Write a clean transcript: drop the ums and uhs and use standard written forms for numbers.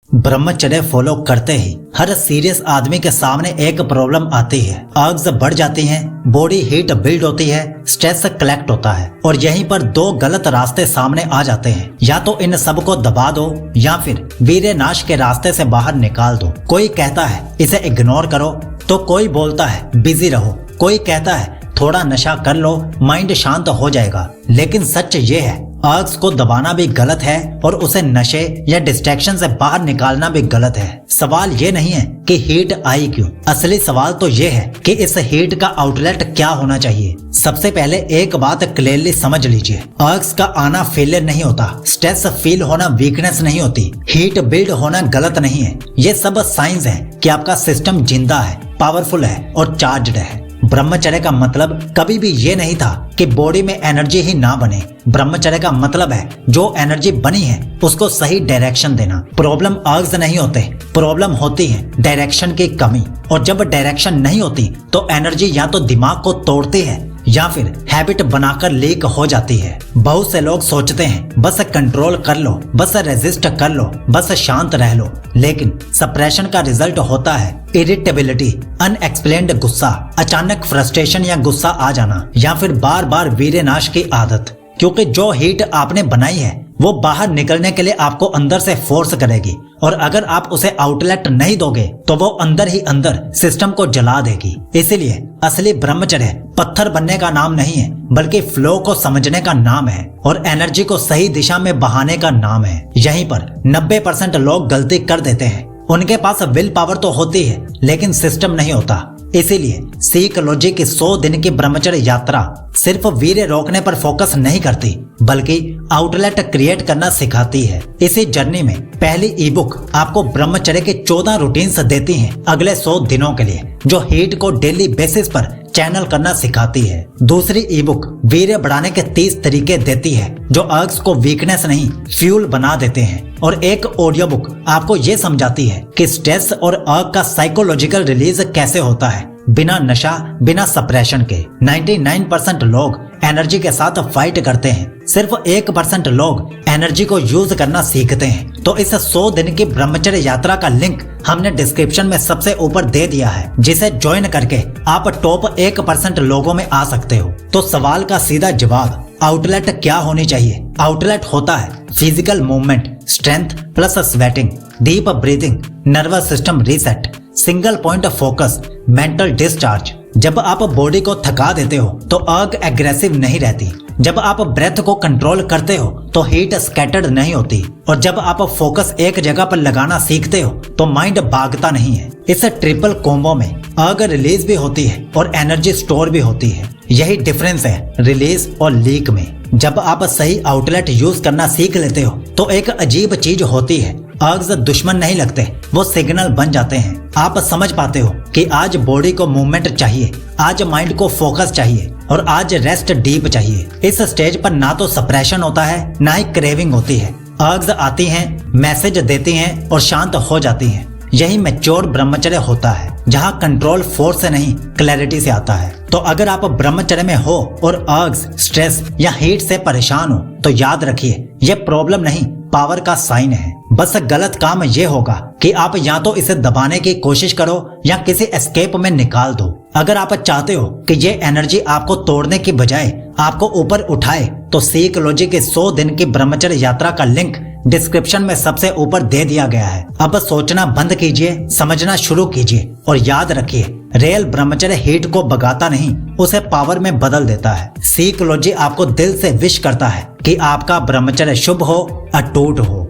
ब्रह्मचर्य फॉलो करते ही हर सीरियस आदमी के सामने एक प्रॉब्लम आती है। अर्ग्स बढ़ जाती हैं, बॉडी हीट बिल्ड होती है, स्ट्रेस कलेक्ट होता है और यहीं पर दो गलत रास्ते सामने आ जाते हैं। या तो इन सब को दबा दो या फिर वीर्य नाश के रास्ते से बाहर निकाल दो। कोई कहता है इसे इग्नोर करो तो कोई बोलता है बिजी रहो। कोई कहता है थोड़ा नशा कर लो, माइंड शांत हो जाएगा। लेकिन सच ये है, अर्ग्स को दबाना भी गलत है और उसे नशे या डिस्ट्रैक्शन से बाहर निकालना भी गलत है। सवाल ये नहीं है कि हीट आई क्यों, असली सवाल तो ये है कि इस हीट का आउटलेट क्या होना चाहिए। सबसे पहले एक बात क्लियरली समझ लीजिए, अर्ग्स का आना फेलियर नहीं होता, स्ट्रेस फील होना वीकनेस नहीं होती, हीट बिल्ड होना गलत नहीं है। ये सब साइंस है कि आपका सिस्टम जिंदा है, पावरफुल है और चार्ज्ड है। ब्रह्मचर्य का मतलब कभी भी ये नहीं था कि बॉडी में एनर्जी ही ना बने। ब्रह्मचर्य का मतलब है जो एनर्जी बनी है उसको सही डायरेक्शन देना। प्रॉब्लम अर्ग्स नहीं होते, प्रॉब्लम होती है डायरेक्शन की कमी। और जब डायरेक्शन नहीं होती तो एनर्जी या तो दिमाग को तोड़ती है या फिर हैबिट बनाकर लीक हो जाती है। बहुत से लोग सोचते हैं बस कंट्रोल कर लो, बस रेजिस्ट कर लो, बस शांत रह लो। लेकिन सप्रेशन का रिजल्ट होता है इरिटेबिलिटी, अनएक्सप्लेन्ड गुस्सा, अचानक फ्रस्ट्रेशन या गुस्सा आ जाना या फिर बार बार वीर्यनाश की आदत। क्योंकि जो हीट आपने बनाई है वो बाहर निकलने के लिए आपको अंदर से फोर्स करेगी और अगर आप उसे आउटलेट नहीं दोगे तो वो अंदर ही अंदर सिस्टम को जला देगी। इसीलिए असली ब्रह्मचर्य पत्थर बनने का नाम नहीं है बल्कि फ्लो को समझने का नाम है और एनर्जी को सही दिशा में बहाने का नाम है। यहीं पर 90% लोग गलती कर देते हैं। उनके पास विल पावर तो होती है लेकिन सिस्टम नहीं होता। इसीलिए साइकोलॉजी की 100 दिन की ब्रह्मचर्य यात्रा सिर्फ वीर्य रोकने पर फोकस नहीं करती बल्कि आउटलेट क्रिएट करना सिखाती है। इसी जर्नी में पहली ई बुक आपको ब्रह्मचर्य के 14 रूटीन्स देती हैं अगले 100 दिनों के लिए, जो हीट को डेली बेसिस पर चैनल करना सिखाती है। दूसरी ई बुक वीर्य बढ़ाने के 30 तरीके देती है जो अर्ग्स को वीकनेस नहीं फ्यूल बना देते हैं। और एक ऑडियो बुक आपको ये समझाती है कि स्ट्रेस और अर्ग का साइकोलॉजिकल रिलीज कैसे होता है बिना नशा, बिना सप्रेशन के। 99% लोग एनर्जी के साथ फाइट करते हैं, सिर्फ 1% लोग एनर्जी को यूज करना सीखते हैं। तो इस 100 दिन की ब्रह्मचर्य यात्रा का लिंक हमने डिस्क्रिप्शन में सबसे ऊपर दे दिया है, जिसे ज्वाइन करके आप टॉप 1% लोगों में आ सकते हो। तो सवाल का सीधा जवाब, आउटलेट क्या होनी चाहिए? आउटलेट होता है physical movement, strength plus sweating, deep breathing, nervous system reset, single point focus, mental discharge. जब आप बॉडी को थका देते हो तो अर्ग एग्रेसिव नहीं रहती। जब आप ब्रेथ को कंट्रोल करते हो तो हीट स्कैटर्ड नहीं होती। और जब आप फोकस एक जगह पर लगाना सीखते हो तो माइंड भागता नहीं है। इस ट्रिपल कॉम्बो में अर्ग रिलीज भी होती है और एनर्जी स्टोर भी होती है। यही डिफरेंस है रिलीज और लीक में। जब आप सही आउटलेट यूज करना सीख लेते हो तो एक अजीब चीज होती है, अर्ग्स दुश्मन नहीं लगते, वो सिग्नल बन जाते हैं। आप समझ पाते हो कि आज बॉडी को मूवमेंट चाहिए, आज माइंड को फोकस चाहिए और आज रेस्ट डीप चाहिए। इस स्टेज पर ना तो सप्रेशन होता है ना ही क्रेविंग होती है। अर्ग्स आती हैं, मैसेज देती हैं और शांत हो जाती हैं। यही मैच्योर ब्रह्मचर्य होता है, जहाँ कंट्रोल फोर्स से नहीं क्लैरिटी से आता है। तो अगर आप ब्रह्मचर्य में हो और अर्ग्स, स्ट्रेस या हीट से परेशान हो तो याद रखिए, ये प्रॉब्लम नहीं पावर का साइन है। बस गलत काम ये होगा कि आप या तो इसे दबाने की कोशिश करो या किसी एस्केप में निकाल दो। अगर आप चाहते हो कि ये एनर्जी आपको तोड़ने की बजाय आपको ऊपर उठाए तो साइकोलॉजी के 100 दिन की ब्रह्मचर्य यात्रा का लिंक डिस्क्रिप्शन में सबसे ऊपर दे दिया गया है। अब सोचना बंद कीजिए, समझना शुरू कीजिए और याद रखिए, रियल ब्रह्मचर्य हीट को भगाता नहीं, उसे पावर में बदल देता है। साइकोलॉजी आपको दिल से विश करता है कि आपका ब्रह्मचर्य शुभ हो, अटूट हो।